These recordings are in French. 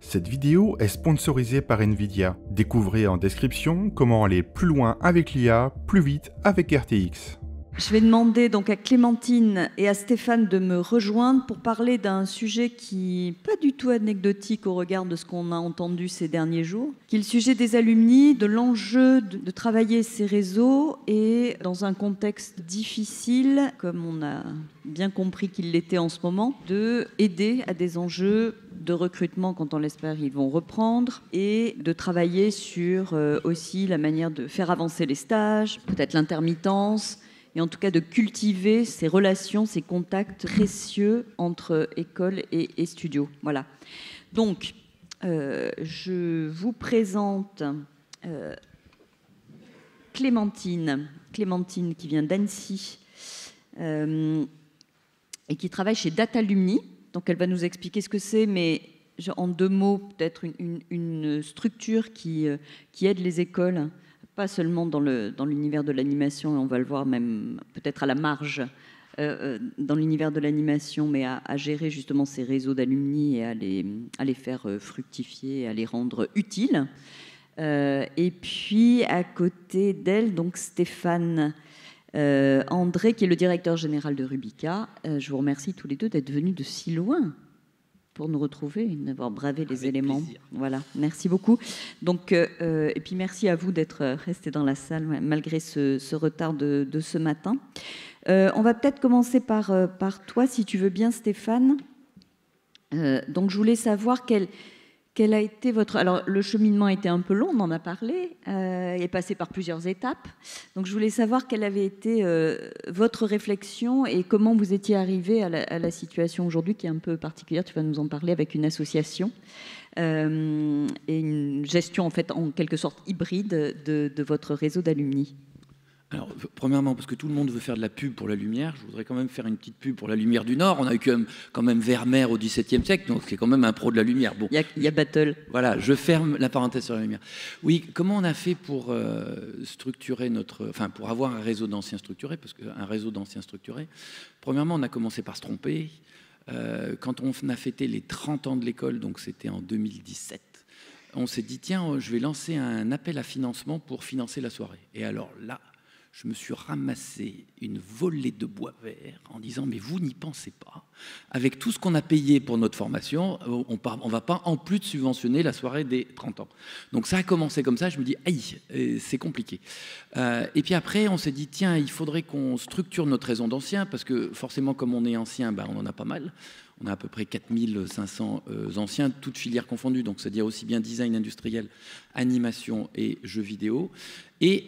Cette vidéo est sponsorisée par Nvidia. Découvrez en description comment aller plus loin avec l'IA, plus vite avec RTX. Je vais demander donc à Clémentine et à Stéphane de me rejoindre pour parler d'un sujet qui n'est pas du tout anecdotique au regard de ce qu'on a entendu ces derniers jours, qui est le sujet des alumni, de l'enjeu de travailler ces réseaux et dans un contexte difficile, comme on a bien compris qu'il l'était en ce moment, de aider à des enjeux de recrutement quand on l'espère ils vont reprendre et de travailler sur aussi la manière de faire avancer les stages, peut-être l'intermittence, et en tout cas de cultiver ces relations, ces contacts précieux entre école et studio. Voilà. Donc, je vous présente Clémentine qui vient d'Annecy et qui travaille chez Datalumni. Donc, elle va nous expliquer ce que c'est, mais en deux mots, peut-être une structure qui aide les écoles, pas seulement dans l'univers de l'animation, et on va le voir même peut-être à la marge dans l'univers de l'animation, mais à gérer justement ces réseaux d'alumni et à les faire fructifier, à les rendre utiles. Et puis à côté d'elle, donc Stéphane André, qui est le directeur général de Rubica. Je vous remercie tous les deux d'être venus de si loin pour nous retrouver et d'avoir bravé les éléments. Plaisir. Voilà, merci beaucoup. Donc, et puis merci à vous d'être restés dans la salle malgré ce retard de ce matin. On va peut-être commencer par toi, si tu veux bien, Stéphane. Donc, je voulais savoir quel a été votre... Alors, le cheminement a été un peu long, on en a parlé, est passé par plusieurs étapes. Donc, je voulais savoir quelle avait été votre réflexion et comment vous étiez arrivé à la situation aujourd'hui qui est un peu particulière. Tu vas nous en parler avec une association et une gestion, en fait, en quelque sorte hybride de votre réseau d'alumni. Alors, premièrement, parce que tout le monde veut faire de la pub pour la lumière, je voudrais quand même faire une petite pub pour la lumière du Nord. On a eu quand même Vermeer au XVIIe siècle, donc c'est quand même un pro de la lumière. Bon, il y a Battle. Voilà, je ferme la parenthèse sur la lumière. Oui, comment on a fait pour structurer pour avoir un réseau d'anciens structurés, parce qu'un réseau d'anciens structurés, premièrement, on a commencé par se tromper. Quand on a fêté les 30 ans de l'école, donc c'était en 2017, on s'est dit, tiens, je vais lancer un appel à financement pour financer la soirée. Et alors là, je me suis ramassé une volée de bois vert en disant « mais vous n'y pensez pas. Avec tout ce qu'on a payé pour notre formation, on ne va pas en plus de subventionner la soirée des 30 ans. » Donc ça a commencé comme ça, je me dis « aïe, c'est compliqué. » Et puis après, on s'est dit « tiens, il faudrait qu'on structure notre réseau d'anciens, parce que forcément, comme on est ancien, on en a pas mal. » On a à peu près 4500 anciens, toutes filières confondues, donc c'est-à-dire aussi bien design industriel, animation et jeux vidéo. Et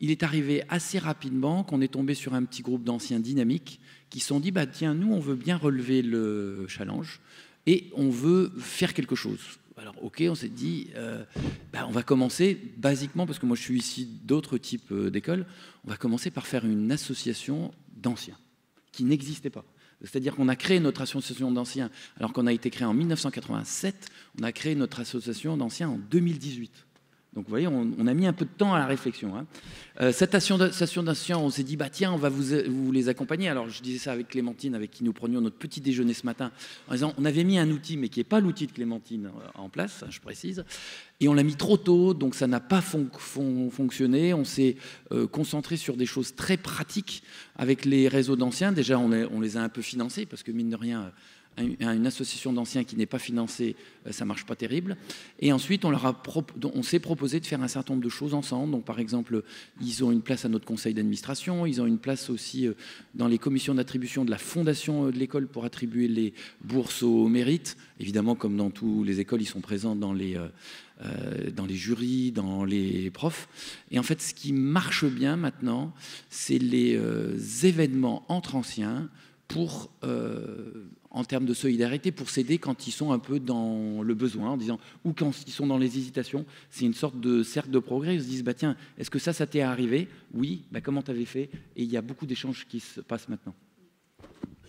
il est arrivé assez rapidement qu'on est tombé sur un petit groupe d'anciens dynamiques qui se sont dit tiens, nous, on veut bien relever le challenge et on veut faire quelque chose. Alors, OK, on s'est dit, on va commencer basiquement, parce que moi, je suis ici d'autres types d'écoles, on va commencer par faire une association d'anciens qui n'existait pas. C'est-à-dire qu'on a créé notre association d'anciens, alors qu'on a été créé en 1987, on a créé notre association d'anciens en 2018. Donc vous voyez, on a mis un peu de temps à la réflexion. Cette association d'anciens, on s'est dit, tiens, on va vous les accompagner. Alors je disais ça avec Clémentine, avec qui nous prenions notre petit déjeuner ce matin, en disant, on avait mis un outil, mais qui n'est pas l'outil de Clémentine en place, je précise, et on l'a mis trop tôt, donc ça n'a pas fonctionné. On s'est concentré sur des choses très pratiques avec les réseaux d'anciens. Déjà, on les a un peu financés, parce que mine de rien, une association d'anciens qui n'est pas financée, ça ne marche pas terrible. Et ensuite, on s'est proposé de faire un certain nombre de choses ensemble. Donc, par exemple, ils ont une place à notre conseil d'administration, ils ont une place aussi dans les commissions d'attribution de la fondation de l'école pour attribuer les bourses au mérite. Évidemment, comme dans toutes les écoles, ils sont présents dans les jurys, dans les profs. Et en fait, ce qui marche bien maintenant, c'est les événements entre anciens en termes de solidarité, pour s'aider quand ils sont un peu dans le besoin, en disant, ou quand ils sont dans les hésitations. C'est une sorte de cercle de progrès. Ils se disent, tiens, est-ce que ça t'est arrivé? Oui, comment tu avais fait? Et il y a beaucoup d'échanges qui se passent maintenant.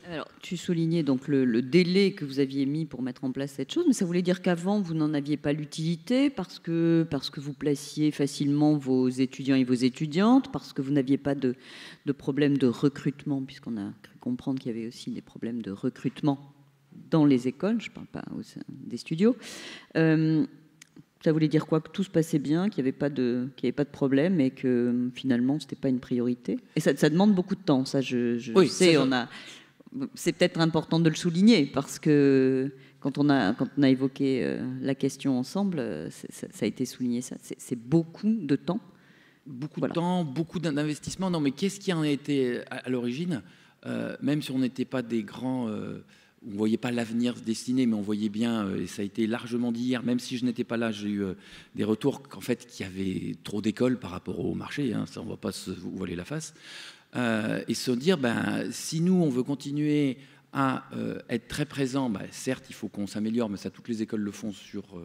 Alors, tu soulignais donc le délai que vous aviez mis pour mettre en place cette chose, mais ça voulait dire qu'avant, vous n'en aviez pas l'utilité parce que vous placiez facilement vos étudiants et vos étudiantes, parce que vous n'aviez pas de problème de recrutement, puisqu'on a cru comprendre qu'il y avait aussi des problèmes de recrutement dans les écoles, je ne parle pas des studios. Ça voulait dire quoi? Que tout se passait bien, qu'il n'y avait pas de problème et que finalement, ce n'était pas une priorité. Et ça demande beaucoup de temps, ça, je sais. C'est peut-être important de le souligner parce que quand on a évoqué la question ensemble, ça a été souligné. Ça, c'est beaucoup de temps. Beaucoup de temps, beaucoup d'investissement. Non, mais qu'est-ce qui en a été à l'origine? Même si on n'était pas des grands... on ne voyait pas l'avenir se dessiner, mais on voyait bien, et ça a été largement dit hier, même si je n'étais pas là, j'ai eu des retours qu'en fait, qu'il y avait trop d'écoles par rapport au marché, hein, ça on ne va pas se voiler la face, et se dire, si nous, on veut continuer à être très présent, certes, il faut qu'on s'améliore, mais ça, toutes les écoles le font sur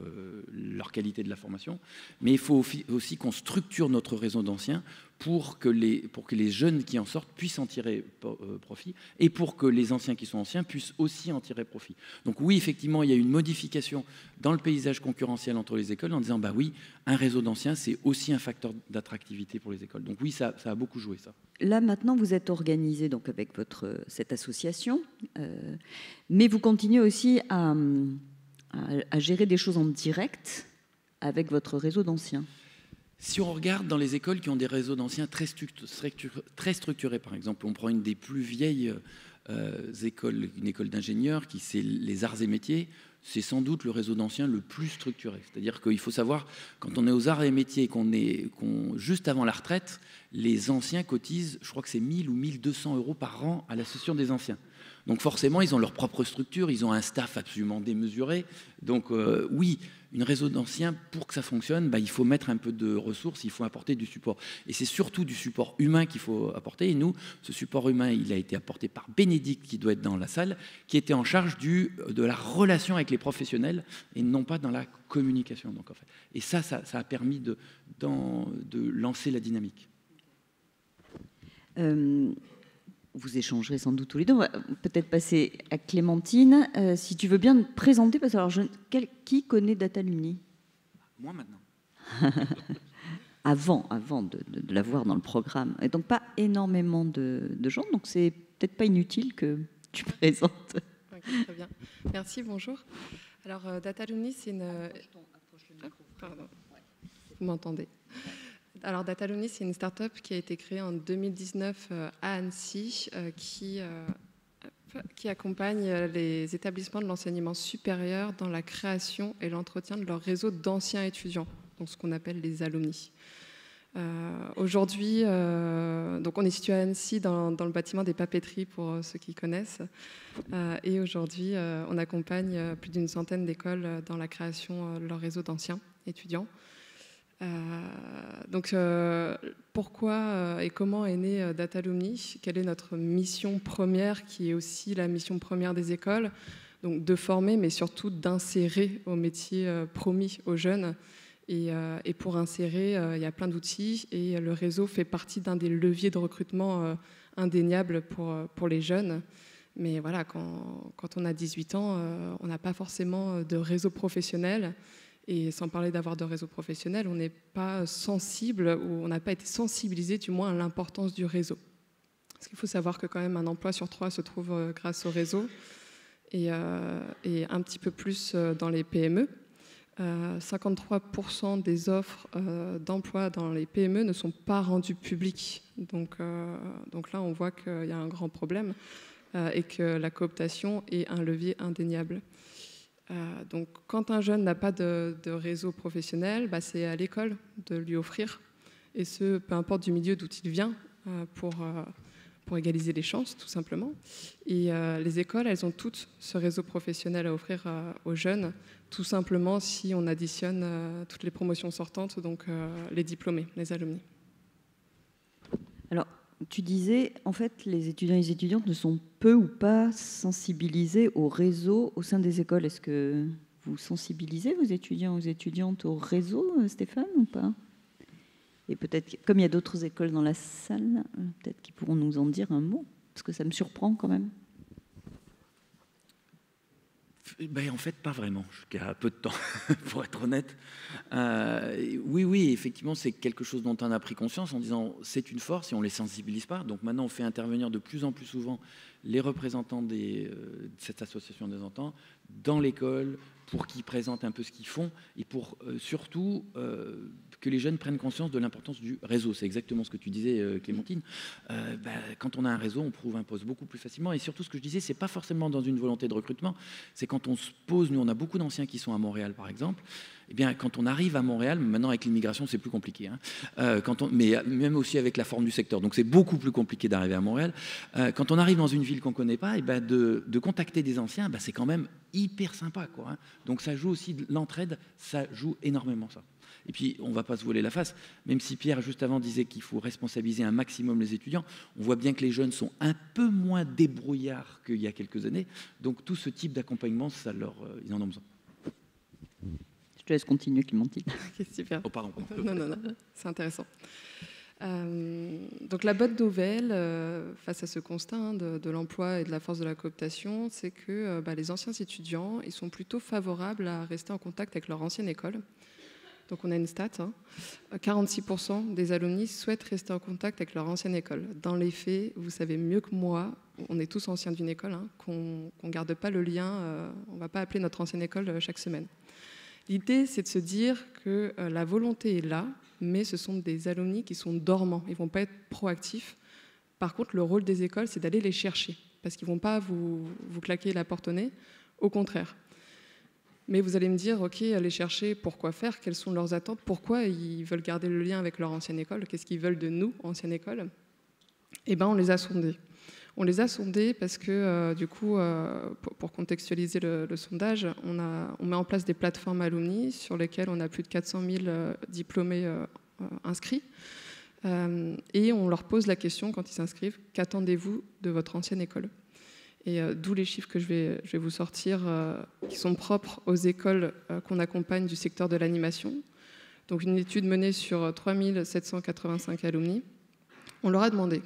leur qualité de la formation, mais il faut aussi qu'on structure notre réseau d'anciens pour que les jeunes qui en sortent puissent en tirer profit et pour que les anciens qui sont anciens puissent aussi en tirer profit. Donc oui, effectivement, il y a une modification dans le paysage concurrentiel entre les écoles en disant, oui, un réseau d'anciens, c'est aussi un facteur d'attractivité pour les écoles. Donc oui, ça a beaucoup joué, ça. Là, maintenant, vous êtes organisé donc, avec cette association, mais vous continuez aussi à gérer des choses en direct avec votre réseau d'anciens. Si on regarde dans les écoles qui ont des réseaux d'anciens très structurés, par exemple, on prend une des plus vieilles écoles, une école d'ingénieurs, qui c'est les arts et métiers, c'est sans doute le réseau d'anciens le plus structuré. C'est-à-dire qu'il faut savoir, quand on est aux arts et métiers, juste avant la retraite, les anciens cotisent, je crois que c'est 1000 ou 1200 euros par an à l'association des anciens. Donc forcément, ils ont leur propre structure, ils ont un staff absolument démesuré. Donc oui, une réseau d'anciens, pour que ça fonctionne, il faut mettre un peu de ressources, il faut apporter du support. Et c'est surtout du support humain qu'il faut apporter. Et nous, ce support humain, il a été apporté par Bénédicte, qui doit être dans la salle, qui était en charge de la relation avec les professionnels et non pas dans la communication. Donc, en fait. Et ça a permis de lancer la dynamique. Vous échangerez sans doute tous les deux. On va peut-être passer à Clémentine. Si tu veux bien te présenter, parce que alors, qui connaît Datalumni? Moi maintenant. avant de l'avoir dans le programme. Et donc pas énormément de gens, donc c'est peut-être pas inutile que tu présentes. Okay, très bien. Merci, bonjour. Alors Datalumni, c'est une... pardon. Vous m'entendez? Alors Datalumni, c'est une start-up qui a été créée en 2019 à Annecy, qui accompagne les établissements de l'enseignement supérieur dans la création et l'entretien de leur réseau d'anciens étudiants, donc ce qu'on appelle les alumni. Aujourd'hui, donc on est situé à Annecy dans le bâtiment des papeteries pour ceux qui connaissent, et aujourd'hui on accompagne plus d'une centaine d'écoles dans la création de leur réseau d'anciens étudiants. Donc, pourquoi et comment est née Datalumni? Quelle est notre mission première, qui est aussi la mission première des écoles? Donc, de former, mais surtout d'insérer au métier promis aux jeunes. Et pour insérer, il y a plein d'outils, et le réseau fait partie d'un des leviers de recrutement indéniables pour les jeunes. Mais voilà, quand on a 18 ans, on n'a pas forcément de réseau professionnel. Et sans parler d'avoir de réseau professionnel, on n'est pas sensible, ou on n'a pas été sensibilisé du moins à l'importance du réseau. Parce qu'il faut savoir que quand même un emploi sur 3 se trouve grâce au réseau, et un petit peu plus dans les PME. 53% des offres d'emploi dans les PME ne sont pas rendues publiques. Donc là, on voit qu'il y a un grand problème et que la cooptation est un levier indéniable. Donc, quand un jeune n'a pas de réseau professionnel, c'est à l'école de lui offrir, et ce, peu importe du milieu d'où il vient, pour égaliser les chances, tout simplement. Et les écoles, elles ont toutes ce réseau professionnel à offrir aux jeunes, tout simplement si on additionne toutes les promotions sortantes, donc les diplômés, les alumni. Alors, tu disais, en fait, les étudiants et les étudiantes ne sont peu ou pas sensibilisés au réseau au sein des écoles. Est-ce que vous sensibilisez vos étudiants et aux étudiantes au réseau, Stéphane, ou pas? Et peut-être, comme il y a d'autres écoles dans la salle, peut-être qu'ils pourront nous en dire un mot, parce que ça me surprend quand même. Ben, en fait, pas vraiment, jusqu'à peu de temps, pour être honnête. Oui, effectivement, c'est quelque chose dont on a pris conscience en disant c'est une force et on ne les sensibilise pas. Donc maintenant, on fait intervenir de plus en plus souvent les représentants de cette association des enfants dans l'école pour qu'ils présentent un peu ce qu'ils font et pour surtout que les jeunes prennent conscience de l'importance du réseau. C'est exactement ce que tu disais, Clémentine. Quand on a un réseau, on trouve un poste beaucoup plus facilement. Et surtout, ce que je disais, c'est pas forcément dans une volonté de recrutement. C'est quand on se pose, nous, on a beaucoup d'anciens qui sont à Montréal, par exemple. Eh bien, quand on arrive à Montréal, maintenant avec l'immigration, c'est plus compliqué. Mais même aussi avec la forme du secteur. Donc, c'est beaucoup plus compliqué d'arriver à Montréal. Quand on arrive dans une ville qu'on ne connaît pas, de contacter des anciens, c'est quand même hyper sympa, quoi. Donc, ça joue aussi l'entraide, ça joue énormément ça. Et puis, on ne va pas se voiler la face, même si Pierre, juste avant, disait qu'il faut responsabiliser un maximum les étudiants, on voit bien que les jeunes sont un peu moins débrouillards qu'il y a quelques années. Donc, tout ce type d'accompagnement, ils en ont besoin. Je te laisse continuer, Clémentine. Ok, super. Oh, pardon. Non, c'est intéressant. Donc la bonne nouvelle face à ce constat de l'emploi et de la force de la cooptation, c'est que les anciens étudiants, ils sont plutôt favorables à rester en contact avec leur ancienne école. Donc on a une stat, 46% des alumni souhaitent rester en contact avec leur ancienne école. Dans les faits, vous savez mieux que moi, on est tous anciens d'une école, qu'on ne garde pas le lien, on ne va pas appeler notre ancienne école chaque semaine. L'idée, c'est de se dire que la volonté est là, mais ce sont des alumni qui sont dormants, ils ne vont pas être proactifs. Par contre, le rôle des écoles, c'est d'aller les chercher, parce qu'ils ne vont pas vous claquer la porte au nez, au contraire. Mais vous allez me dire, ok, aller chercher, pourquoi faire, quelles sont leurs attentes, pourquoi ils veulent garder le lien avec leur ancienne école, qu'est-ce qu'ils veulent de nous, ancienne école? Eh bien, on les a sondés. On les a sondés parce que, du coup, pour contextualiser le sondage, on met en place des plateformes alumni sur lesquelles on a plus de 400 000 diplômés inscrits. Et on leur pose la question, quand ils s'inscrivent, qu'attendez-vous de votre ancienne école? Et d'où les chiffres que je vais vous sortir, qui sont propres aux écoles qu'on accompagne du secteur de l'animation. Donc une étude menée sur 3785 alumni. On leur a demandé.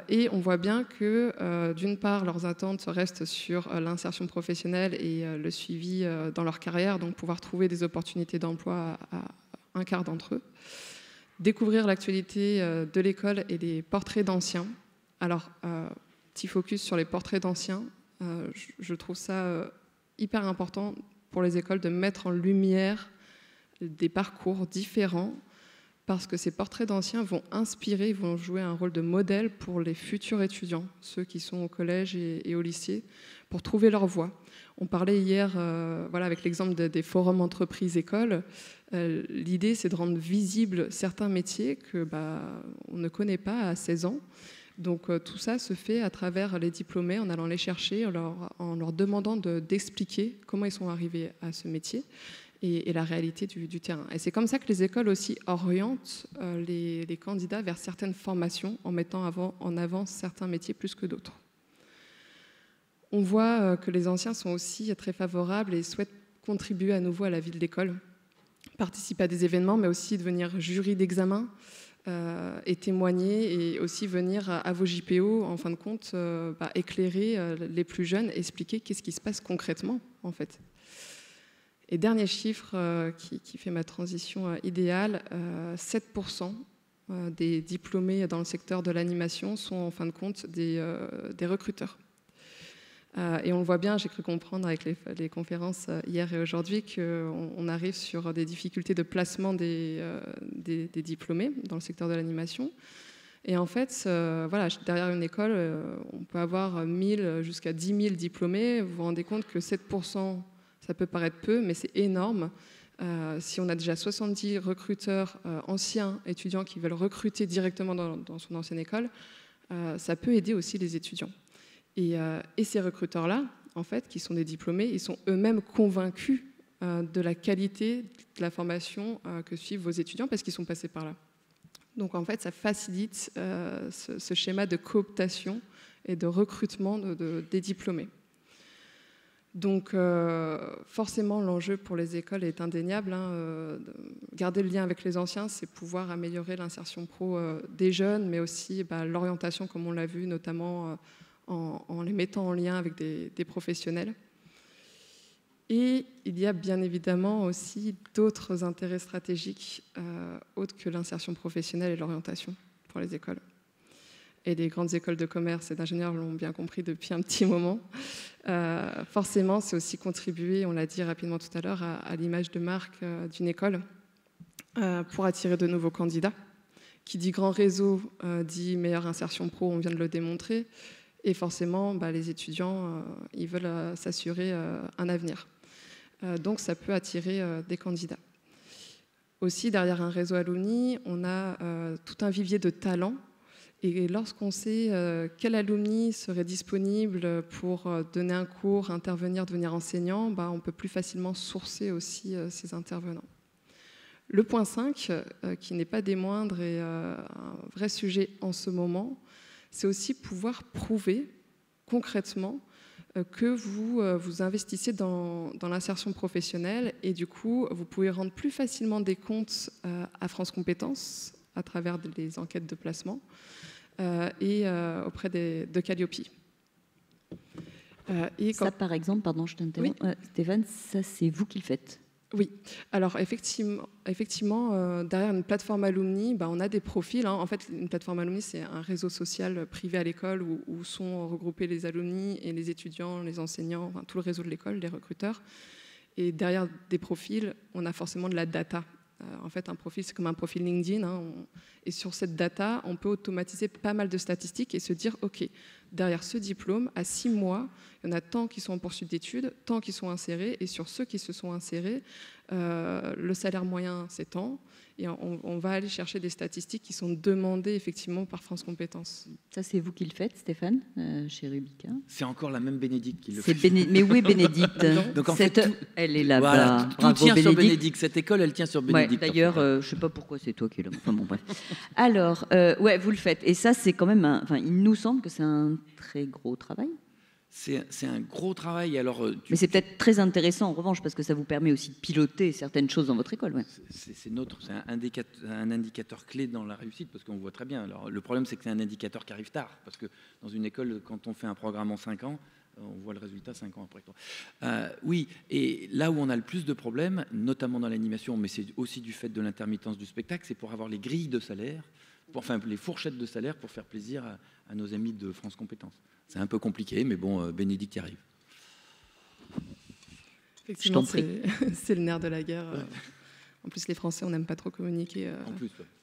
Et on voit bien que, d'une part, leurs attentes restent sur l'insertion professionnelle et le suivi dans leur carrière, donc pouvoir trouver des opportunités d'emploi à un quart d'entre eux. Découvrir l'actualité de l'école et des portraits d'anciens. Alors, petit focus sur les portraits d'anciens. Je trouve ça hyper important pour les écoles de mettre en lumière des parcours différents, parce que ces portraits d'anciens vont inspirer, vont jouer un rôle de modèle pour les futurs étudiants, ceux qui sont au collège et au lycée, pour trouver leur voie. On parlait hier, avec l'exemple des forums entreprises-écoles, l'idée c'est de rendre visibles certains métiers que on ne connaît pas à 16 ans. Donc tout ça se fait à travers les diplômés, en allant les chercher, en leur demandant d'expliquer comment ils sont arrivés à ce métier et la réalité du terrain. Et c'est comme ça que les écoles aussi orientent les candidats vers certaines formations en mettant en avant certains métiers plus que d'autres. On voit que les anciens sont aussi très favorables et souhaitent contribuer à nouveau à la vie de l'école, participer à des événements, mais aussi devenir jury d'examen, et témoigner, et aussi venir à vos JPO, en fin de compte, éclairer les plus jeunes, expliquer qu'est-ce qui se passe concrètement, en fait. Et dernier chiffre qui fait ma transition idéale, 7% des diplômés dans le secteur de l'animation sont, en fin de compte, des recruteurs. Et on le voit bien, j'ai cru comprendre avec les conférences hier et aujourd'hui qu'on arrive sur des difficultés de placement des diplômés dans le secteur de l'animation. Et en fait, derrière une école, on peut avoir 1000 jusqu'à 10 000 diplômés. Vous vous rendez compte que 7%, ça peut paraître peu, mais c'est énorme. Si on a déjà 70 recruteurs anciens étudiants qui veulent recruter directement dans son ancienne école, ça peut aider aussi les étudiants. Et ces recruteurs-là, en fait, qui sont des diplômés, ils sont eux-mêmes convaincus de la qualité de la formation que suivent vos étudiants parce qu'ils sont passés par là. Donc, en fait, ça facilite ce schéma de cooptation et de recrutement des diplômés. Donc, forcément, l'enjeu pour les écoles est indéniable. Garder le lien avec les anciens, c'est pouvoir améliorer l'insertion pro des jeunes, mais aussi l'orientation, comme on l'a vu, notamment en les mettant en lien avec des professionnels. Et il y a bien évidemment aussi d'autres intérêts stratégiques autres que l'insertion professionnelle et l'orientation pour les écoles. Et les grandes écoles de commerce et d'ingénieurs l'ont bien compris depuis un petit moment. Forcément, c'est aussi contribuer, on l'a dit rapidement tout à l'heure, à l'image de marque d'une école pour attirer de nouveaux candidats. Qui dit grand réseau, dit meilleure insertion pro, on vient de le démontrer. Et forcément, les étudiants, ils veulent s'assurer un avenir. Donc, ça peut attirer des candidats. Aussi, derrière un réseau alumni, on a tout un vivier de talents. Et lorsqu'on sait quel alumni serait disponible pour donner un cours, intervenir, devenir enseignant, on peut plus facilement sourcer aussi ces intervenants. Le point 5, qui n'est pas des moindres et un vrai sujet en ce moment, c'est aussi pouvoir prouver concrètement que vous investissez dans l'insertion professionnelle et du coup, vous pouvez rendre plus facilement des comptes à France Compétences à travers des enquêtes de placement et auprès de Calliope. Ça, par exemple, pardon, je t'interromps, oui. Stéphane, ça c'est vous qui le faites? Oui, alors effectivement derrière une plateforme alumni, on a des profils. En fait, une plateforme alumni, c'est un réseau social privé à l'école où sont regroupés les alumni et les étudiants, les enseignants, tout le réseau de l'école, les recruteurs. Et derrière des profils, on a forcément de la data. En fait, un profil, c'est comme un profil LinkedIn. Et sur cette data, on peut automatiser pas mal de statistiques et se dire, OK, derrière ce diplôme, à 6 mois, il y en a tant qui sont en poursuite d'études, tant qui sont insérés. Et sur ceux qui se sont insérés, le salaire moyen, c'est tant. Et on va aller chercher des statistiques qui sont demandées effectivement par France Compétences. Ça, c'est vous qui le faites, Stéphane, chez Rubica? C'est encore la même Bénédicte qui le fait. Mais où est Bénédicte? Donc en fait, elle est là-bas. Voilà, tout tient sur Bénédicte. Cette école, elle tient sur Bénédicte. Ouais, d'ailleurs, je ne sais pas pourquoi c'est toi qui le... Enfin, bon, bref. Alors, ouais, vous le faites. Et ça, c'est quand même... il nous semble que c'est un très gros travail. C'est un gros travail. Alors, mais c'est peut-être très intéressant en revanche parce que ça vous permet aussi de piloter certaines choses dans votre école. Ouais. C'est un indicateur clé dans la réussite parce qu'on voit très bien. Alors, le problème, c'est que c'est un indicateur qui arrive tard parce que dans une école, quand on fait un programme en 5 ans, on voit le résultat 5 ans après. Oui, et là où on a le plus de problèmes, notamment dans l'animation, mais c'est aussi du fait de l'intermittence du spectacle, c'est pour avoir les grilles de salaire, les fourchettes de salaire pour faire plaisir à nos amis de France Compétences. C'est un peu compliqué, mais bon, Bénédicte y arrive. Effectivement, c'est le nerf de la guerre. Ouais. En plus, les Français, on n'aime pas trop communiquer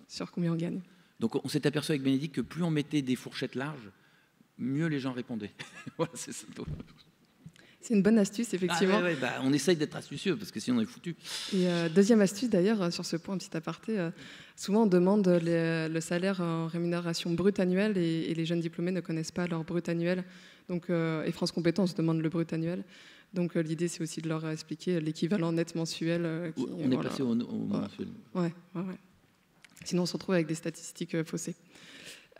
sur combien on gagne. Donc, on s'est aperçu avec Bénédicte que plus on mettait des fourchettes larges, mieux les gens répondaient. Voilà, c'est ça. C'est une bonne astuce, effectivement. On essaye d'être astucieux, parce que sinon on est foutu. Et deuxième astuce, d'ailleurs, sur ce point, un petit aparté, souvent on demande le salaire en rémunération brute annuelle et les jeunes diplômés ne connaissent pas leur brut annuel. Donc, et France Compétences demande le brut annuel. Donc l'idée, c'est aussi de leur expliquer l'équivalent net mensuel. On est passé au mensuel. Ouais. Sinon, on se retrouve avec des statistiques faussées.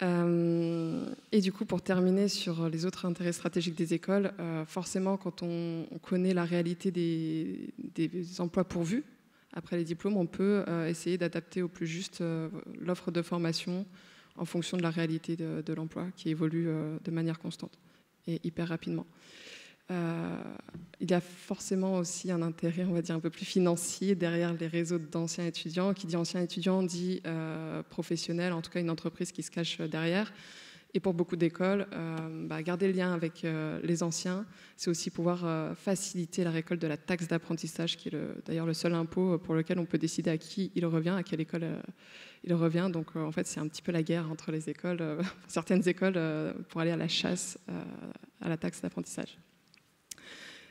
Et du coup, pour terminer sur les autres intérêts stratégiques des écoles, forcément, quand on connaît la réalité des emplois pourvus, après les diplômes, on peut essayer d'adapter au plus juste l'offre de formation en fonction de la réalité de l'emploi qui évolue de manière constante et hyper rapidement. Il y a forcément aussi un intérêt, on va dire, un peu plus financier derrière les réseaux d'anciens étudiants. Qui dit ancien étudiant dit professionnel, en tout cas une entreprise qui se cache derrière. Et pour beaucoup d'écoles, garder le lien avec les anciens, c'est aussi pouvoir faciliter la récolte de la taxe d'apprentissage, qui est d'ailleurs le seul impôt pour lequel on peut décider à qui il revient, à quelle école il revient. Donc en fait, c'est un petit peu la guerre entre les écoles, certaines écoles, pour aller à la chasse à la taxe d'apprentissage.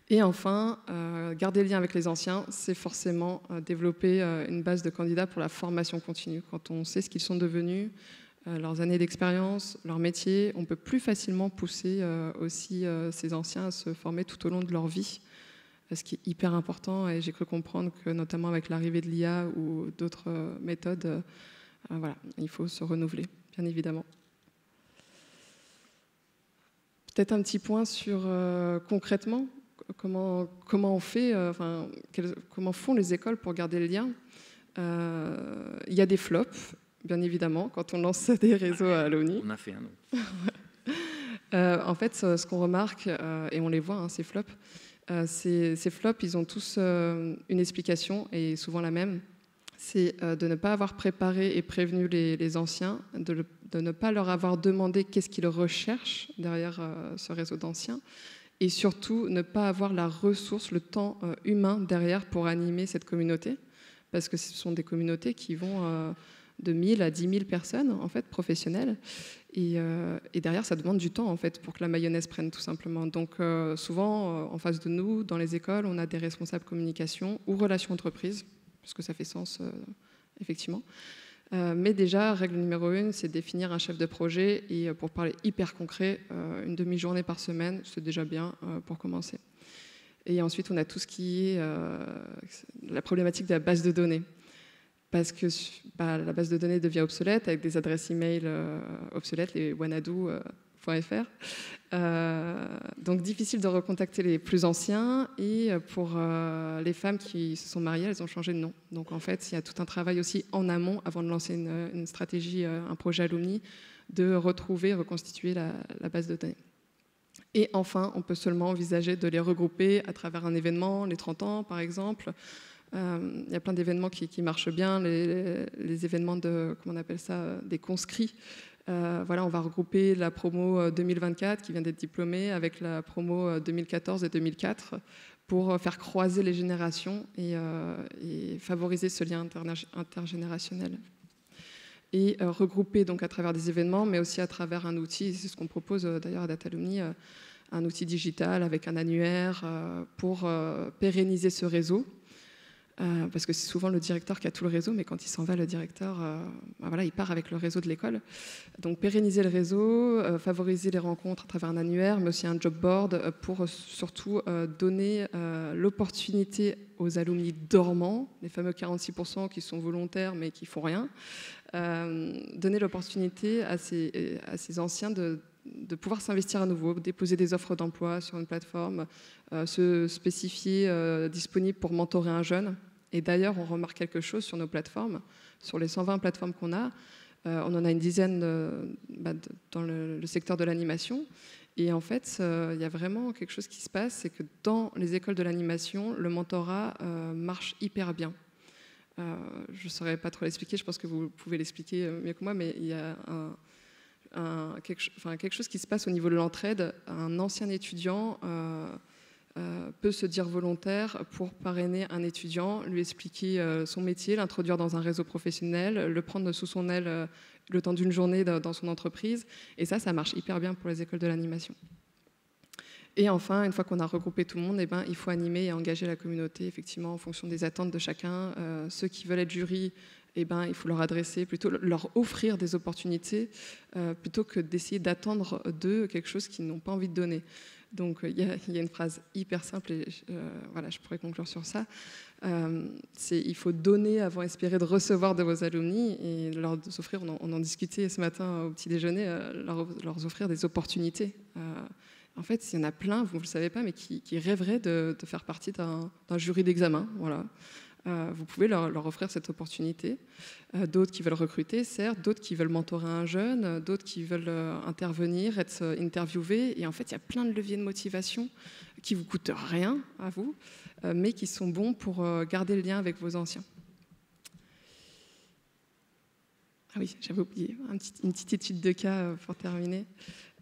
Et enfin, garder le lien avec les anciens, c'est forcément développer une base de candidats pour la formation continue. Quand on sait ce qu'ils sont devenus, leurs années d'expérience, leur métier, on peut plus facilement pousser aussi ces anciens à se former tout au long de leur vie, ce qui est hyper important. Et j'ai cru comprendre que notamment avec l'arrivée de l'IA ou d'autres méthodes, il faut se renouveler, bien évidemment. Peut-être un petit point sur concrètement, comment on fait, comment font les écoles pour garder le lien. Il y a des flops, bien évidemment, quand on lance des réseaux à l'ONU. On a fait un autre. En fait, ce qu'on remarque, et on les voit, ces flops, Ces flops, ils ont tous une explication, et souvent la même. C'est de ne pas avoir préparé et prévenu les anciens, de ne pas leur avoir demandé qu'est-ce qu'ils recherchent derrière ce réseau d'anciens, et surtout ne pas avoir la ressource, le temps humain derrière pour animer cette communauté, parce que ce sont des communautés qui vont de 1000 à 10 000 personnes, en fait, professionnelles, et derrière, ça demande du temps, en fait, pour que la mayonnaise prenne, tout simplement. Donc, souvent, en face de nous, dans les écoles, on a des responsables communication ou relations entreprises, parce que ça fait sens, effectivement. Mais déjà, règle numéro 1, c'est définir un chef de projet, et pour parler hyper concret, une demi-journée par semaine, c'est déjà bien pour commencer. Et ensuite, on a tout ce qui est la problématique de la base de données. Parce que la base de données devient obsolète avec des adresses e-mail obsolètes, les wanadoo.fr. Donc difficile de recontacter les plus anciens, et pour les femmes qui se sont mariées, elles ont changé de nom. Donc en fait, il y a tout un travail aussi en amont, avant de lancer une stratégie, un projet alumni, de retrouver, reconstituer la base de données. Et enfin, on peut seulement envisager de les regrouper à travers un événement, les 30 ans par exemple. Il y a plein d'événements qui marchent bien, les événements comment on appelle ça, des conscrits. Voilà, on va regrouper la promo 2024 qui vient d'être diplômée avec la promo 2014 et 2004 pour faire croiser les générations et favoriser ce lien intergénérationnel. Et regrouper donc à travers des événements, mais aussi à travers un outil, c'est ce qu'on propose d'ailleurs à Datalumni, un outil digital avec un annuaire pour pérenniser ce réseau. Parce que c'est souvent le directeur qui a tout le réseau, mais quand il s'en va, le directeur, voilà, il part avec le réseau de l'école. Donc pérenniser le réseau, favoriser les rencontres à travers un annuaire, mais aussi un job board pour surtout donner l'opportunité aux alumni dormants, les fameux 46% qui sont volontaires mais qui font rien, donner l'opportunité à ces anciens de pouvoir s'investir à nouveau, déposer des offres d'emploi sur une plateforme, se spécifier disponible pour mentorer un jeune. Et d'ailleurs, on remarque quelque chose sur nos plateformes. Sur les 120 plateformes qu'on a, on en a une dizaine dans le secteur de l'animation. Et en fait, il y a vraiment quelque chose qui se passe, c'est que dans les écoles de l'animation, le mentorat marche hyper bien. Je ne saurais pas trop l'expliquer, je pense que vous pouvez l'expliquer mieux que moi, mais il y a quelque chose qui se passe au niveau de l'entraide. Un ancien étudiant peut se dire volontaire pour parrainer un étudiant, lui expliquer son métier, l'introduire dans un réseau professionnel, le prendre sous son aile le temps d'une journée dans son entreprise. Et ça marche hyper bien pour les écoles de l'animation. Et enfin, une fois qu'on a regroupé tout le monde, il faut animer et engager la communauté, effectivement, en fonction des attentes de chacun. Ceux qui veulent être jury, il faut leur adresser, plutôt leur offrir des opportunités, plutôt que d'essayer d'attendre d'eux quelque chose qu'ils n'ont pas envie de donner. Donc il y a une phrase hyper simple, et voilà, je pourrais conclure sur ça. C'est il faut donner avant espérer de recevoir de vos alumni, et leur offrir, on en discutait ce matin au petit déjeuner, leur offrir des opportunités. En fait, il y en a plein, vous ne le savez pas, mais qui rêveraient de faire partie d'un jury d'examen. Voilà. Vous pouvez leur offrir cette opportunité. D'autres qui veulent recruter, certes, d'autres qui veulent mentorer un jeune, d'autres qui veulent intervenir, être interviewés. Et en fait, il y a plein de leviers de motivation qui ne vous coûtent rien à vous, mais qui sont bons pour garder le lien avec vos anciens. Ah oui, j'avais oublié, une petite étude de cas pour terminer.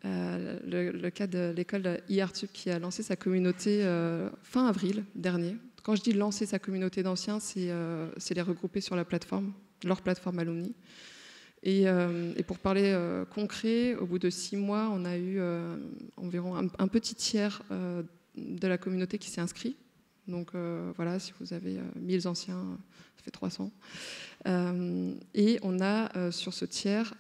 Le cas de l'école IARTUB qui a lancé sa communauté fin avril dernier. Quand je dis lancer sa communauté d'anciens, c'est les regrouper sur la plateforme, leur plateforme alumni. Et pour parler concret, au bout de 6 mois, on a eu environ un petit tiers de la communauté qui s'est inscrit. Donc voilà, si vous avez 1000 anciens, ça fait 300. Et on a, sur ce tiers,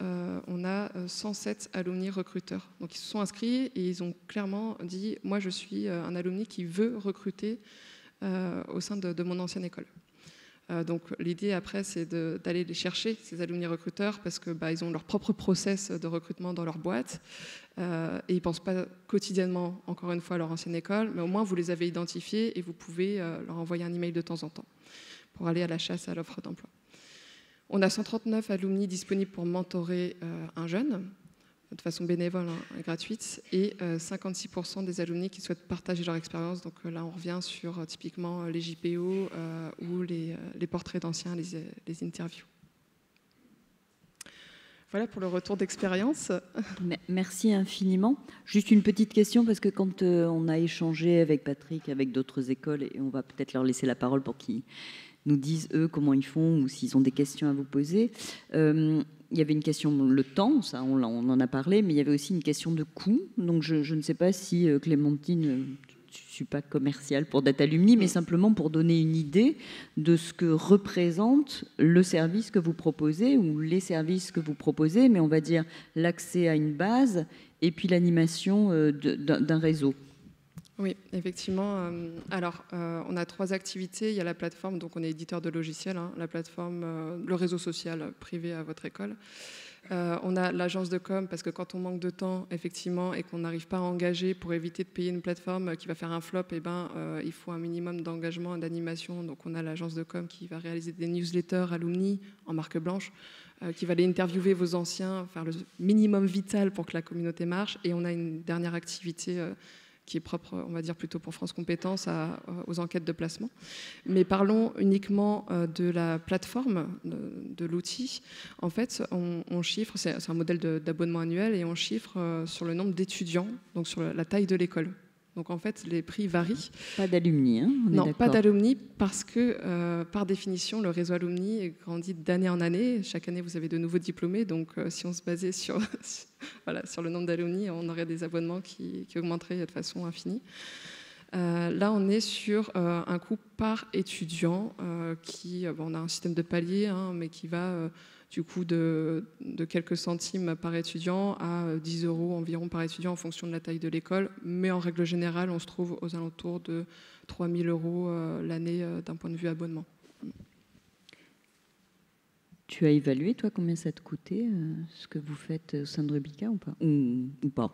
on a 107 alumni recruteurs. Donc ils se sont inscrits et ils ont clairement dit « Moi, je suis un alumni qui veut recruter au sein de mon ancienne école ». Donc l'idée après, c'est d'aller les chercher, ces alumni recruteurs, parce que ils ont leur propre process de recrutement dans leur boîte. Et ils ne pensent pas quotidiennement, encore une fois, à leur ancienne école, mais au moins vous les avez identifiés et vous pouvez leur envoyer un email de temps en temps pour aller à la chasse à l'offre d'emploi. On a 139 alumni disponibles pour mentorer un jeune. de façon bénévole et gratuite, et 56% des alumni qui souhaitent partager leur expérience. Donc là, on revient sur typiquement les JPO ou les portraits d'anciens, les interviews. Voilà pour le retour d'expérience. Merci infiniment. Juste une petite question, parce que quand on a échangé avec Patrick, avec d'autres écoles, et on va peut-être leur laisser la parole pour qu'ils nous disent, eux, comment ils font, ou s'ils ont des questions à vous poser. Il y avait une question, le temps, ça on en a parlé, mais il y avait aussi une question de coût. Donc je ne sais pas si Clémentine, je ne suis pas commerciale pour Datalumni, mais simplement pour donner une idée de ce que représente le service que vous proposez, ou les services que vous proposez, mais on va dire l'accès à une base et puis l'animation d'un réseau. Oui, effectivement. Alors, on a 3 activités. Il y a la plateforme, donc on est éditeur de logiciels, la plateforme, le réseau social privé à votre école. On a l'agence de com, parce que quand on manque de temps, effectivement, et qu'on n'arrive pas à engager pour éviter de payer une plateforme qui va faire un flop, il faut un minimum d'engagement et d'animation. Donc on a l'agence de com qui va réaliser des newsletters alumni en marque blanche, qui va aller interviewer vos anciens, faire le minimum vital pour que la communauté marche. Et on a une dernière activité qui est propre, on va dire plutôt pour France Compétences, aux enquêtes de placement. Mais parlons uniquement de la plateforme, de l'outil. En fait, on chiffre, c'est un modèle d'abonnement annuel, et on chiffre sur le nombre d'étudiants, donc sur la taille de l'école. Donc en fait, les prix varient. Pas d'alumni, hein, non, pas d'alumni, parce que par définition, le réseau alumni grandit d'année en année. Chaque année, vous avez de nouveaux diplômés. Donc si on se basait sur le nombre d'alumni, on aurait des abonnements qui augmenteraient de façon infinie. Là, on est sur un coût par étudiant on a un système de palier, mais qui va du coup de quelques centimes par étudiant à 10 € environ par étudiant en fonction de la taille de l'école. Mais en règle générale, on se trouve aux alentours de 3 000 € l'année d'un point de vue abonnement. Tu as évalué, toi, combien ça te coûtait, ce que vous faites au sein de Rubica, ou pas?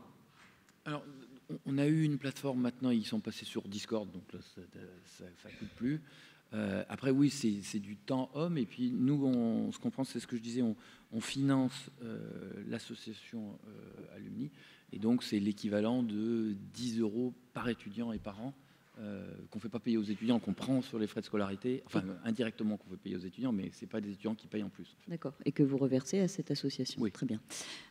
Alors, on a eu une plateforme, maintenant ils sont passés sur Discord, donc là ça ne coûte plus. Après oui, c'est du temps homme, et puis nous, ce qu'on prend, c'est ce que je disais, on finance l'association Alumni, et donc c'est l'équivalent de 10 € par étudiant et par an, qu'on ne fait pas payer aux étudiants, qu'on prend sur les frais de scolarité, enfin indirectement qu'on fait payer aux étudiants, mais ce n'est pas des étudiants qui payent en plus. D'accord, et que vous reversez à cette association. Oui. Très bien.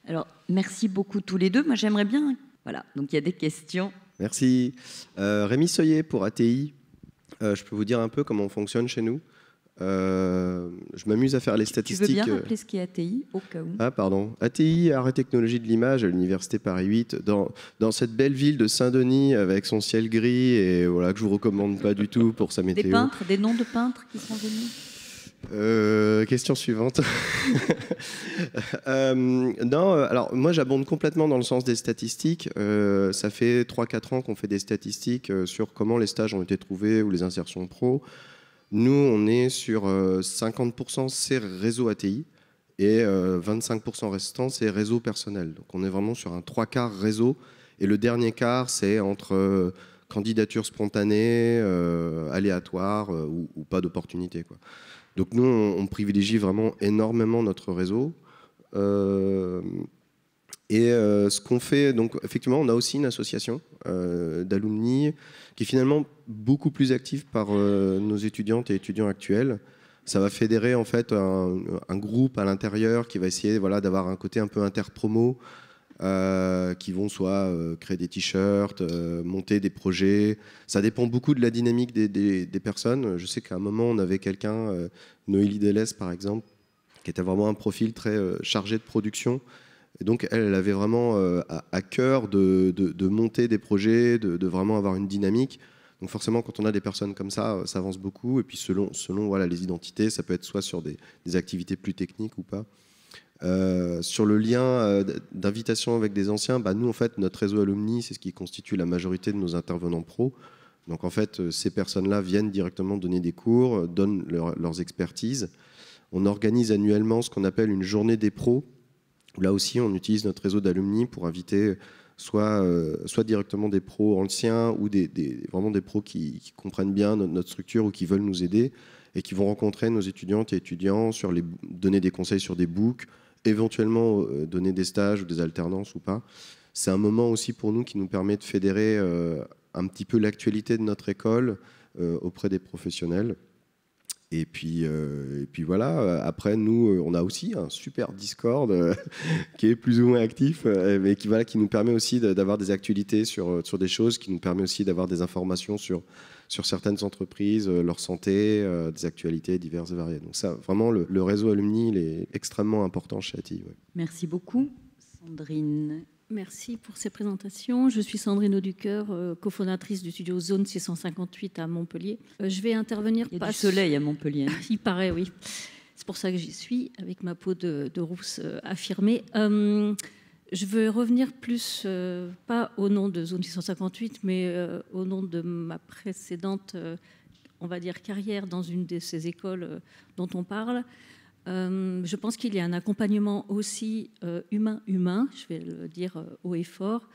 Alors, merci beaucoup tous les deux. Moi, j'aimerais bien... Voilà, donc il y a des questions. Merci. Rémi Soyer pour ATI. Je peux vous dire un peu comment on fonctionne chez nous. Je m'amuse à faire les statistiques. Tu veux bien rappeler ce qu'est ATI, au cas où? Ah, pardon. ATI, Arts et Technologies de l'Image, à l'Université Paris 8, dans cette belle ville de Saint-Denis, avec son ciel gris, et voilà, que je vous recommande pas du tout pour sa météo. Des peintres, des noms de peintres qui sont venus? Question suivante. Non, alors moi j'abonde complètement dans le sens des statistiques. Ça fait 3-4 ans qu'on fait des statistiques sur comment les stages ont été trouvés ou les insertions pro. Nous, on est sur 50% c'est réseau ATI et 25% restant c'est réseau personnel. Donc on est vraiment sur un 3/4 réseau, et le dernier quart c'est entre candidature spontanée, aléatoire ou pas d'opportunité, quoi. Donc nous, on privilégie vraiment énormément notre réseau. Ce qu'on fait, donc effectivement, on a aussi une association d'alumni qui est finalement beaucoup plus active par nos étudiantes et étudiants actuels. Ça va fédérer en fait un groupe à l'intérieur qui va essayer, voilà, d'avoir un côté un peu interpromo, qui vont soit créer des t-shirts, monter des projets. Ça dépend beaucoup de la dynamique des personnes. Je sais qu'à un moment, on avait quelqu'un, Noélie Delès par exemple, qui était vraiment un profil très chargé de production. Et donc, elle avait vraiment à cœur de monter des projets, de vraiment avoir une dynamique. Donc forcément, quand on a des personnes comme ça avance beaucoup. Et puis selon voilà, les identités, ça peut être soit sur des activités plus techniques ou pas. Sur le lien d'invitation avec des anciens, nous, en fait, notre réseau alumni, c'est ce qui constitue la majorité de nos intervenants pros. Donc, en fait, ces personnes-là viennent directement donner des cours, donnent leurs expertises. On organise annuellement ce qu'on appelle une journée des pros. Là aussi, on utilise notre réseau d'alumni pour inviter soit directement des pros anciens ou vraiment des pros qui comprennent bien notre structure ou qui veulent nous aider et qui vont rencontrer nos étudiantes et étudiants, donner des conseils sur des books, éventuellement donner des stages ou des alternances ou pas. C'est un moment aussi pour nous qui nous permet de fédérer un petit peu l'actualité de notre école auprès des professionnels. Et puis voilà, après nous, on a aussi un super Discord qui est plus ou moins actif, mais qui nous permet aussi d'avoir des actualités sur des choses, qui nous permet aussi d'avoir des informations sur certaines entreprises, leur santé, des actualités diverses et variées. Donc ça, vraiment, le réseau alumni, il est extrêmement important chez ATI. Ouais. Merci beaucoup. Sandrine. Merci pour ces présentations. Je suis Sandrine Auducœur, cofondatrice du studio Zone 658 à Montpellier. Je vais intervenir... Il y a du soleil à Montpellier. Il paraît, oui. C'est pour ça que j'y suis, avec ma peau de rousse affirmée. Je veux revenir plus, pas au nom de Zone 658, mais au nom de ma précédente, on va dire, carrière dans une de ces écoles dont on parle. Je pense qu'il y a un accompagnement aussi humain, je vais le dire haut et fort,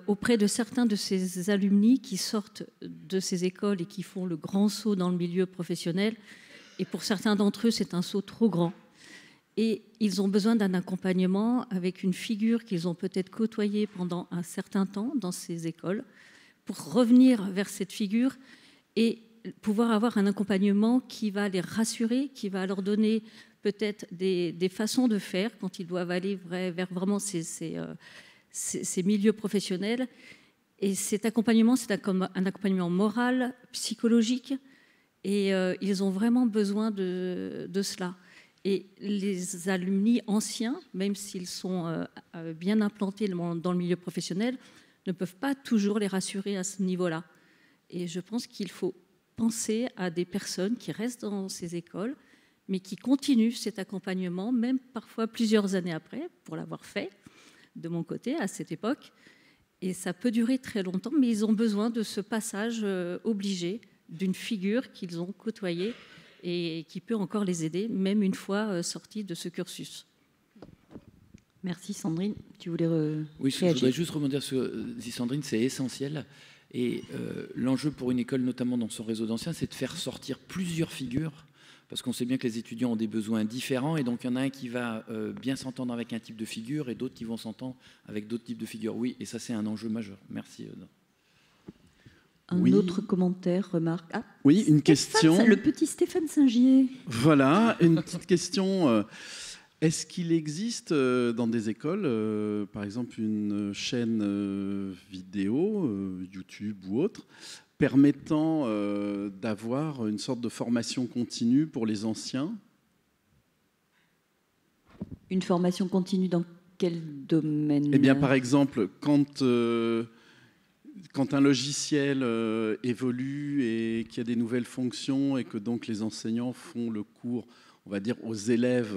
auprès de certains de ces alumni qui sortent de ces écoles et qui font le grand saut dans le milieu professionnel. Et pour certains d'entre eux, c'est un saut trop grand. Et ils ont besoin d'un accompagnement avec une figure qu'ils ont peut-être côtoyée pendant un certain temps dans ces écoles pour revenir vers cette figure et pouvoir avoir un accompagnement qui va les rassurer, qui va leur donner peut-être des façons de faire quand ils doivent aller vers vraiment ces milieux professionnels. Et cet accompagnement, c'est un accompagnement moral, psychologique, et ils ont vraiment besoin de cela. Et les alumni anciens, même s'ils sont bien implantés dans le milieu professionnel, ne peuvent pas toujours les rassurer à ce niveau-là. Et je pense qu'il faut penser à des personnes qui restent dans ces écoles, mais qui continuent cet accompagnement, même parfois plusieurs années après, pour l'avoir fait de mon côté à cette époque. Et ça peut durer très longtemps, mais ils ont besoin de ce passage obligé d'une figure qu'ils ont côtoyée et qui peut encore les aider, même une fois sortis de ce cursus. Merci Sandrine. Tu voulais Oui, je voudrais juste rebondir sur ce que dit Sandrine, c'est essentiel. Et l'enjeu pour une école, notamment dans son réseau d'anciens, c'est de faire sortir plusieurs figures, parce qu'on sait bien que les étudiants ont des besoins différents, et donc il y en a un qui va bien s'entendre avec un type de figure, et d'autres qui vont s'entendre avec d'autres types de figures. Oui, et ça c'est un enjeu majeur. Merci. Un autre commentaire, remarque. Ah, oui, une question. Le petit Stéphane Singier. Voilà, une petite question. Est-ce qu'il existe dans des écoles, par exemple, une chaîne vidéo, YouTube ou autre, permettant d'avoir une sorte de formation continue pour les anciens? Une formation continue dans quel domaine? Eh bien, par exemple, quand un logiciel évolue et qu'il y a des nouvelles fonctions et que donc les enseignants font le cours, on va dire, aux élèves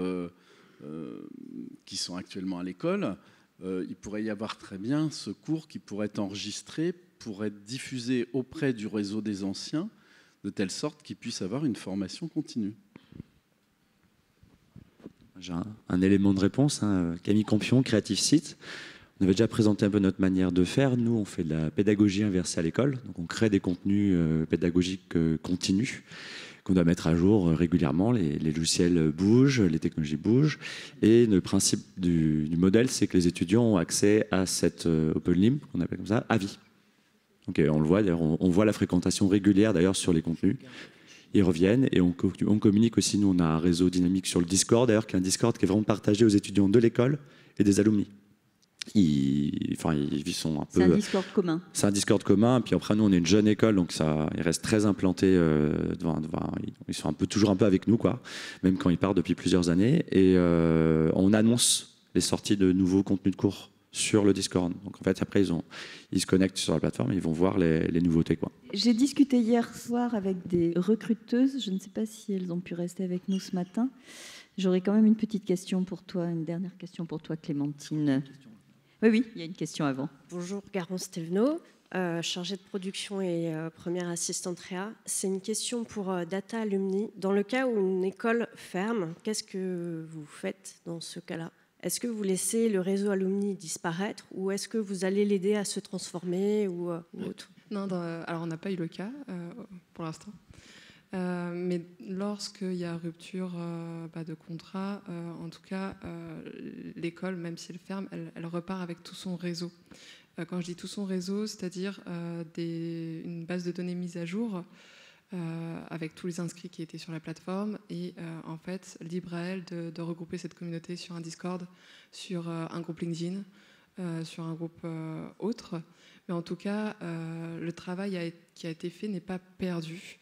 qui sont actuellement à l'école, il pourrait y avoir très bien ce cours qui pourrait être enregistré, pour être diffusé auprès du réseau des anciens, de telle sorte qu'ils puissent avoir une formation continue. J'ai un élément de réponse. Camille Campion, Creative Site. On avait déjà présenté un peu notre manière de faire. Nous, on fait de la pédagogie inversée à l'école. Donc, on crée des contenus pédagogiques continus qu'on doit mettre à jour régulièrement. Les logiciels bougent, les technologies bougent. Et le principe du modèle, c'est que les étudiants ont accès à cette OpenLIM, qu'on appelle comme ça, à vie. Donc, on le voit, d'ailleurs, on voit la fréquentation régulière d'ailleurs sur les contenus. Ils reviennent et on communique aussi. Nous, on a un réseau dynamique sur le Discord, d'ailleurs, qui est un Discord qui est vraiment partagé aux étudiants de l'école et des alumni. Ils sont un peu... C'est un Discord commun. C'est un Discord commun. Puis après, nous, on est une jeune école, donc ils restent très implantés. Ils sont toujours un peu avec nous, quoi, même quand ils partent depuis plusieurs années. Et on annonce les sorties de nouveaux contenus de cours sur le Discord. Donc en fait, après, ils se connectent sur la plateforme et ils vont voir les nouveautés, quoi. J'ai discuté hier soir avec des recruteuses. Je ne sais pas si elles ont pu rester avec nous ce matin. J'aurais quand même une petite question pour toi, une dernière question pour toi, Clémentine. Oui, il y a une question avant. Bonjour, Garance Thévenot, chargée de production et première assistante réa. C'est une question pour Data Alumni. Dans le cas où une école ferme, qu'est-ce que vous faites dans ce cas-là? Est-ce que vous laissez le réseau alumni disparaître ou est-ce que vous allez l'aider à se transformer ou autre? Non, alors on n'a pas eu le cas pour l'instant. Mais Mais lorsqu'il y a rupture de contrat, en tout cas, l'école, même si elle ferme, elle repart avec tout son réseau. Quand je dis tout son réseau, c'est-à-dire une base de données mise à jour avec tous les inscrits qui étaient sur la plateforme et en fait, libre à elle de regrouper cette communauté sur un Discord, sur un groupe LinkedIn, sur un groupe autre. Mais en tout cas, le travail qui a été fait n'est pas perdu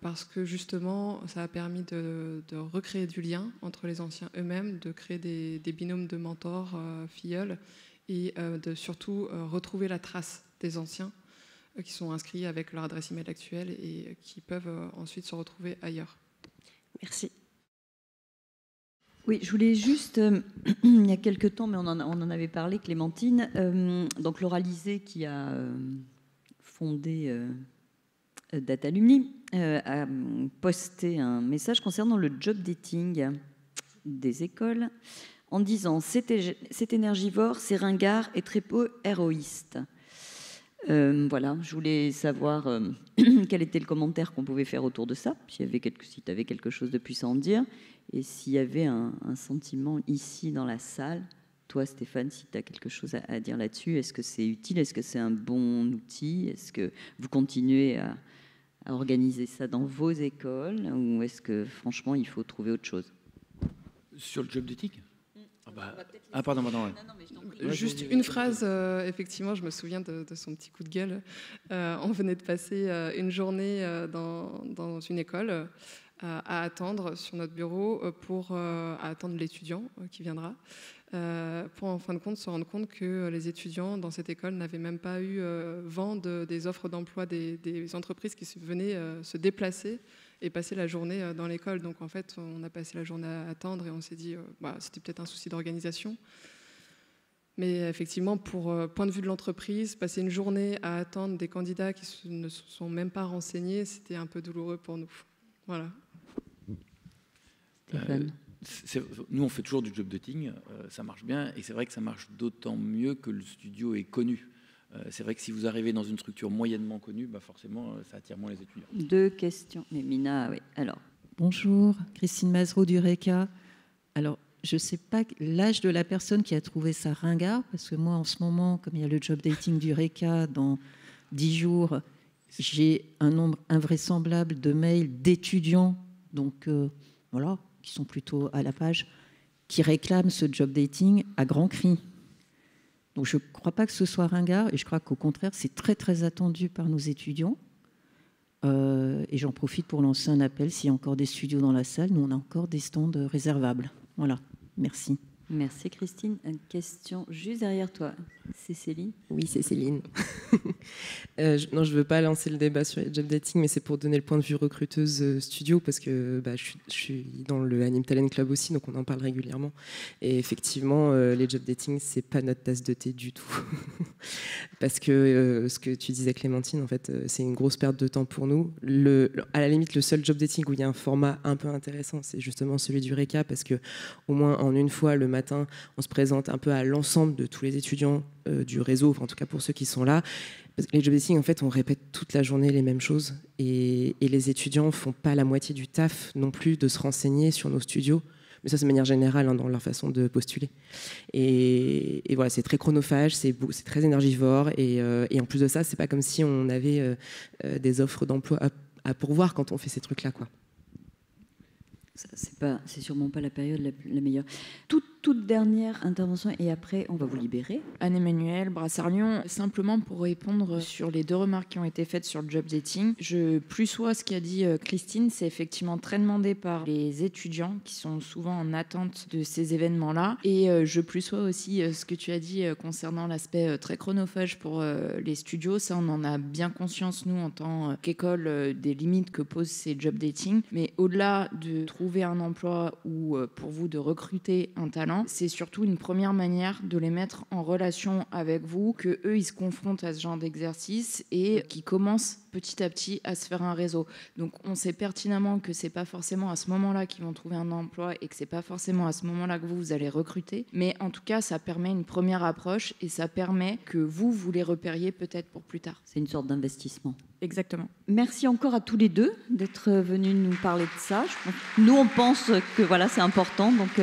parce que justement, ça a permis de recréer du lien entre les anciens eux-mêmes, de créer des binômes de mentors, filleuls, et de surtout retrouver la trace des anciens qui sont inscrits avec leur adresse email actuelle et qui peuvent ensuite se retrouver ailleurs. Merci. Oui, je voulais juste, il y a quelques temps, mais on en avait parlé, Clémentine, donc l'oralisé qui a fondé Datalumni a posté un message concernant le job dating des écoles en disant « C'est énergivore, c'est ringard et très peu héroïste ». Voilà, je voulais savoir quel était le commentaire qu'on pouvait faire autour de ça, si tu avais quelque chose de puissant à en dire, et s'il y avait un sentiment ici dans la salle. Toi, Stéphane, si tu as quelque chose à dire là-dessus, est-ce que c'est utile? Est-ce que c'est un bon outil? Est-ce que vous continuez à organiser ça dans vos écoles? Ou est-ce que, franchement, il faut trouver autre chose? Sur le job dating? Pardon. Ouais. Juste une phrase, effectivement, je me souviens de son petit coup de gueule. On venait de passer une journée dans une école à attendre sur notre bureau pour attendre l'étudiant qui viendra, pour en fin de compte se rendre compte que les étudiants dans cette école n'avaient même pas eu vent des offres d'emploi des entreprises qui venaient se déplacer et passer la journée dans l'école. Donc en fait, on a passé la journée à attendre et on s'est dit c'était peut-être un souci d'organisation. Mais effectivement, pour point de vue de l'entreprise, passer une journée à attendre des candidats qui ne se sont même pas renseignés, c'était un peu douloureux pour nous. Voilà. Nous, on fait toujours du job dating, ça marche bien, et c'est vrai que ça marche d'autant mieux que le studio est connu. C'est vrai que si vous arrivez dans une structure moyennement connue, forcément, ça attire moins les étudiants. 2 questions. Mais Mina, oui. Alors. Bonjour, Christine Mazereau du RECA. Alors, je ne sais pas l'âge de la personne qui a trouvé ça ringard, parce que moi, en ce moment, comme il y a le job dating du RECA, dans 10 jours, j'ai un nombre invraisemblable de mails d'étudiants, donc voilà, qui sont plutôt à la page, qui réclament ce job dating à grands cris. Donc je ne crois pas que ce soit ringard, et je crois qu'au contraire, c'est très très attendu par nos étudiants. Et j'en profite pour lancer un appel, s'il y a encore des studios dans la salle, nous on a encore des stands réservables. Voilà, merci. Merci Christine. Une question juste derrière toi. C'est Céline? Oui, c'est Céline. Non, je ne veux pas lancer le débat sur les job dating, mais c'est pour donner le point de vue recruteuse studio, parce que je suis dans le Anime Talent Club aussi, donc on en parle régulièrement. Et effectivement, les job dating, c'est pas notre tasse de thé du tout. Parce que ce que tu disais, Clémentine, en fait, c'est une grosse perte de temps pour nous. À la limite, le seul job dating où il y a un format un peu intéressant, c'est justement celui du RECA, parce que au moins en une fois le matin, on se présente un peu à l'ensemble de tous les étudiants du réseau, enfin, en tout cas pour ceux qui sont là. Parce que les job dating, en fait, on répète toute la journée les mêmes choses, et les étudiants font pas la moitié du taf non plus de se renseigner sur nos studios. Mais ça, c'est de manière générale, dans leur façon de postuler. Et voilà, c'est très chronophage, c'est très énergivore, et en plus de ça, c'est pas comme si on avait des offres d'emploi à pourvoir quand on fait ces trucs-là, quoi. C'est sûrement pas la période la meilleure. Toute dernière intervention et après on va vous libérer. Anne-Emmanuelle Brassard-Lyon, simplement pour répondre sur les 2 remarques qui ont été faites sur le job dating, je plus sois ce qu'a dit Christine, c'est effectivement très demandé par les étudiants qui sont souvent en attente de ces événements-là, et je plus sois aussi ce que tu as dit concernant l'aspect très chronophage pour les studios. Ça, on en a bien conscience, nous, en tant qu'école, des limites que posent ces job dating, mais au-delà de trouver un emploi ou pour vous de recruter un talent, talents. C'est surtout une première manière de les mettre en relation avec vous, que eux ils se confrontent à ce genre d'exercice et qui commencent petit à petit à se faire un réseau. Donc on sait pertinemment que c'est pas forcément à ce moment-là qu'ils vont trouver un emploi et que c'est pas forcément à ce moment-là que vous allez recruter, mais en tout cas ça permet une première approche et ça permet que vous les repériez peut-être pour plus tard. C'est une sorte d'investissement. Exactement. Merci encore à tous les deux d'être venus nous parler de ça. Nous on pense que voilà, c'est important, donc